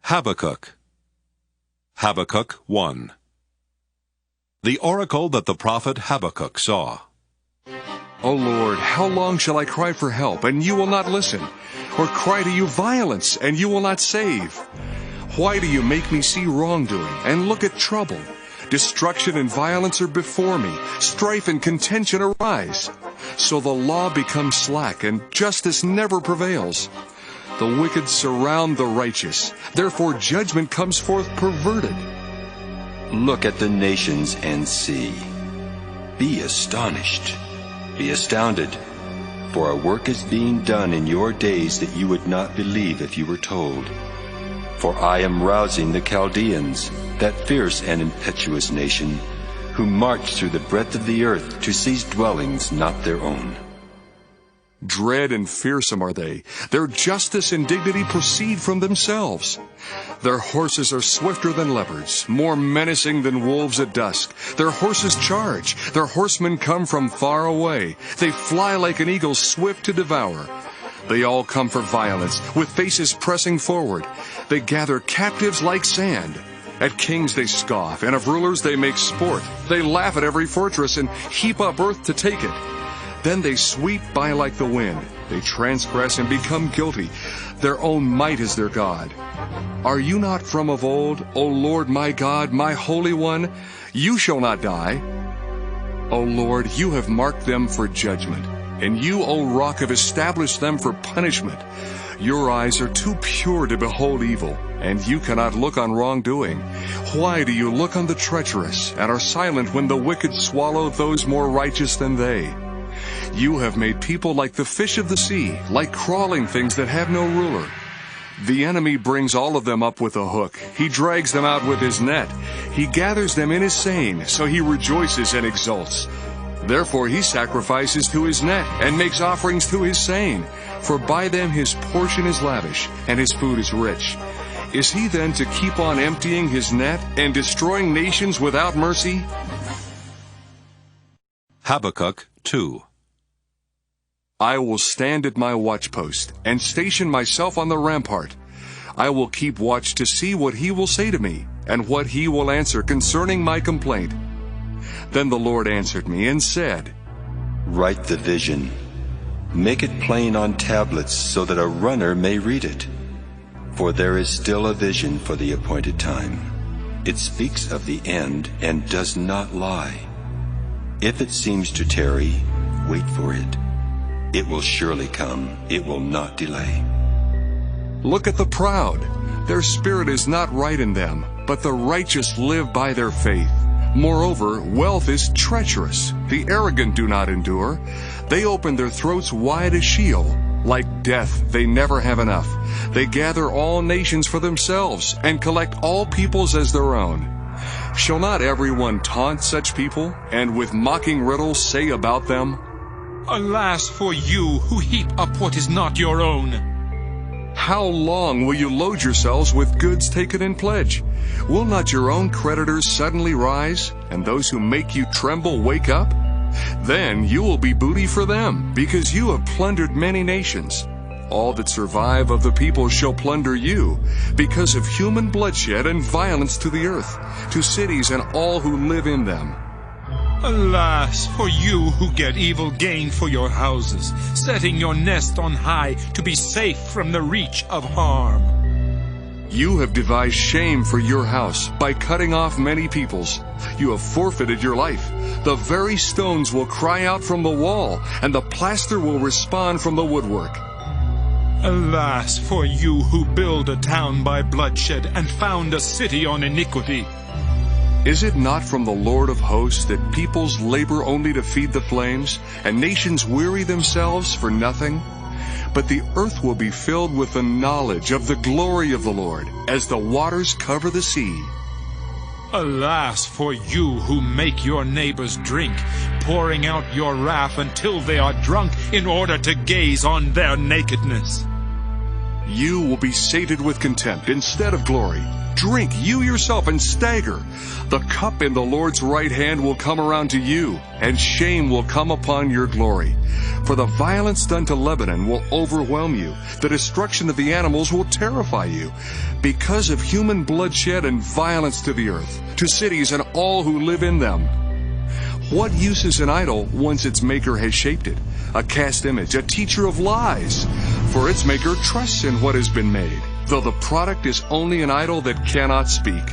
Habakkuk. Habakkuk 1. The oracle that the prophet Habakkuk saw. O Lord, how long shall I cry for help, and you will not listen? Or cry to you violence, and you will not save? Why do you make me see wrongdoing, and look at trouble? Destruction and violence are before me. Strife and contention arise. So the law becomes slack, and justice never prevails. The wicked surround the righteous. Therefore judgment comes forth perverted. Look at the nations and see. Be astonished. Be astounded. For a work is being done in your days that you would not believe if you were told. For I am rousing the Chaldeans, that fierce and impetuous nation, who march through the breadth of the earth to seize dwellings not their own. Dread and fearsome are they. Their justice and dignity proceed from themselves. Their horses are swifter than leopards, more menacing than wolves at dusk. Their horses charge. Their horsemen come from far away. They fly like an eagle swift to devour. They all come for violence, with faces pressing forward. They gather captives like sand. At kings they scoff, and of rulers they make sport. They laugh at every fortress and heap up earth to take it. Then they sweep by like the wind. They transgress and become guilty. Their own might is their God. Are you not from of old, O Lord my God, my Holy One? You shall not die. O Lord, you have marked them for judgment, and you, O Rock, have established them for punishment. Your eyes are too pure to behold evil, and you cannot look on wrongdoing. Why do you look on the treacherous, and are silent when the wicked swallow those more righteous than they? You have made people like the fish of the sea, like crawling things that have no ruler. The enemy brings all of them up with a hook. He drags them out with his net. He gathers them in his seine, so he rejoices and exults. Therefore he sacrifices to his net and makes offerings to his seine. For by them his portion is lavish, and his food is rich. Is he then to keep on emptying his net and destroying nations without mercy? Habakkuk 2. I will stand at my watchpost and station myself on the rampart. I will keep watch to see what he will say to me, and what he will answer concerning my complaint. Then the Lord answered me and said, Write the vision. Make it plain on tablets so that a runner may read it. For there is still a vision for the appointed time. It speaks of the end and does not lie. If it seems to tarry, wait for it. It will surely come. It will not delay. Look at the proud. Their spirit is not right in them, but the righteous live by their faith. Moreover, wealth is treacherous. The arrogant do not endure. They open their throats wide as Sheol. Like death, they never have enough. They gather all nations for themselves and collect all peoples as their own. Shall not everyone taunt such people, and with mocking riddles say about them, Alas for you who heap up what is not your own! How long will you load yourselves with goods taken in pledge? Will not your own creditors suddenly rise, and those who make you tremble wake up? Then you will be booty for them, because you have plundered many nations. All that survive of the people shall plunder you, because of human bloodshed and violence to the earth, to cities and all who live in them. Alas for you who get evil gain for your houses, setting your nest on high to be safe from the reach of harm. You have devised shame for your house by cutting off many peoples. You have forfeited your life. The very stones will cry out from the wall, and the plaster will respond from the woodwork. Alas for you who build a town by bloodshed and found a city on iniquity. Is it not from the Lord of hosts that peoples labor only to feed the flames, and nations weary themselves for nothing? But the earth will be filled with the knowledge of the glory of the Lord, as the waters cover the sea. Alas for you who make your neighbors drink, pouring out your wrath until they are drunk in order to gaze on their nakedness. You will be sated with contempt instead of glory. Drink, you yourself, and stagger. The cup in the Lord's right hand will come around to you, and shame will come upon your glory. For the violence done to Lebanon will overwhelm you. The destruction of the animals will terrify you. Because of human bloodshed and violence to the earth, to cities and all who live in them. What use is an idol once its maker has shaped it? A cast image, a teacher of lies. For its maker trusts in what has been made, though the product is only an idol that cannot speak.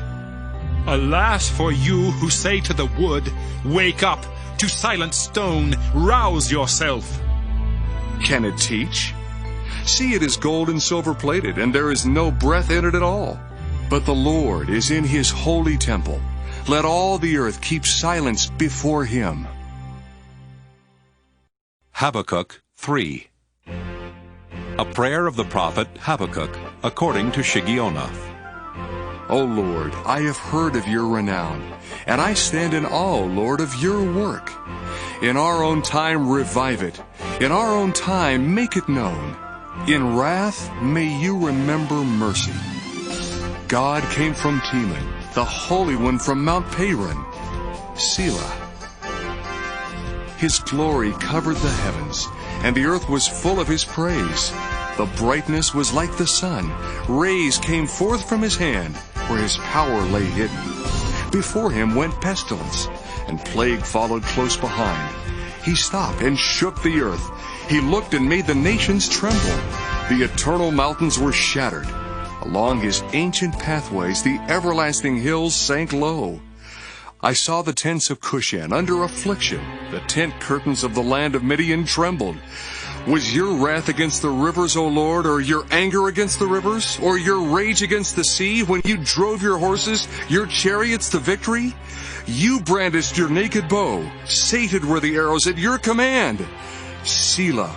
Alas for you who say to the wood, "Wake up," to silent stone, "Rouse yourself." Can it teach? See, it is gold and silver plated, and there is no breath in it at all. But the Lord is in his holy temple. Let all the earth keep silence before him. Habakkuk 3. A prayer of the prophet Habakkuk, according to Shigionoth. O Lord, I have heard of your renown, and I stand in awe, Lord, of your work. In our own time revive it. In our own time make it known. In wrath may you remember mercy. God came from Teman, the Holy One from Mount Paran. Selah. His glory covered the heavens, and the earth was full of his praise. The brightness was like the sun. Rays came forth from his hand, where his power lay hidden. Before him went pestilence, and plague followed close behind. He stopped and shook the earth. He looked and made the nations tremble. The eternal mountains were shattered. Along his ancient pathways, the everlasting hills sank low. I saw the tents of Cushan under affliction. The tent curtains of the land of Midian trembled. Was your wrath against the rivers, O Lord, or your anger against the rivers, or your rage against the sea, when you drove your horses, your chariots to victory? You brandished your naked bow. Sated were the arrows at your command. Selah.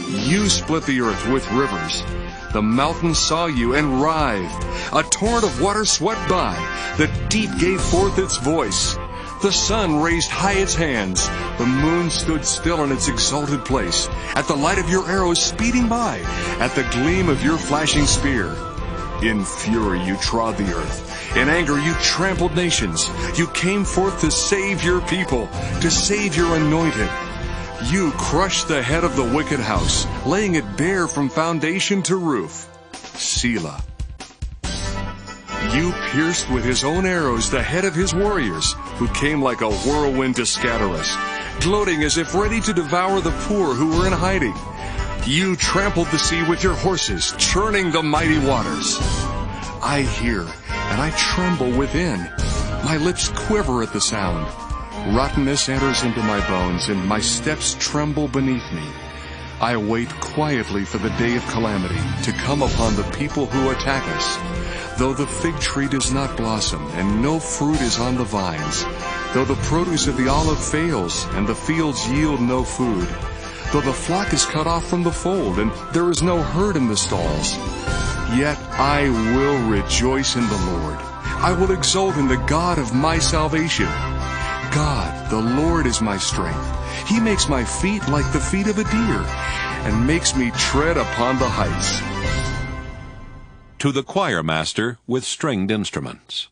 You split the earth with rivers. The mountains saw you and writhed. A torrent of water swept by. The deep gave forth its voice. The sun raised high its hands. The moon stood still in its exalted place. At the light of your arrows speeding by. At the gleam of your flashing spear. In fury you trod the earth. In anger you trampled nations. You came forth to save your people, to save your anointed. You crushed the head of the wicked house, laying it bare from foundation to roof. Selah. You pierced with his own arrows the head of his warriors, who came like a whirlwind to scatter us, gloating as if ready to devour the poor who were in hiding. You trampled the sea with your horses, churning the mighty waters. I hear, and I tremble within. My lips quiver at the sound. Rottenness enters into my bones, and my steps tremble beneath me. I wait quietly for the day of calamity to come upon the people who attack us. Though the fig tree does not blossom, and no fruit is on the vines, though the produce of the olive fails, and the fields yield no food, though the flock is cut off from the fold, and there is no herd in the stalls, yet I will rejoice in the Lord. I will exult in the God of my salvation. God, the Lord, is my strength. He makes my feet like the feet of a deer, and makes me tread upon the heights. To the choir master with stringed instruments.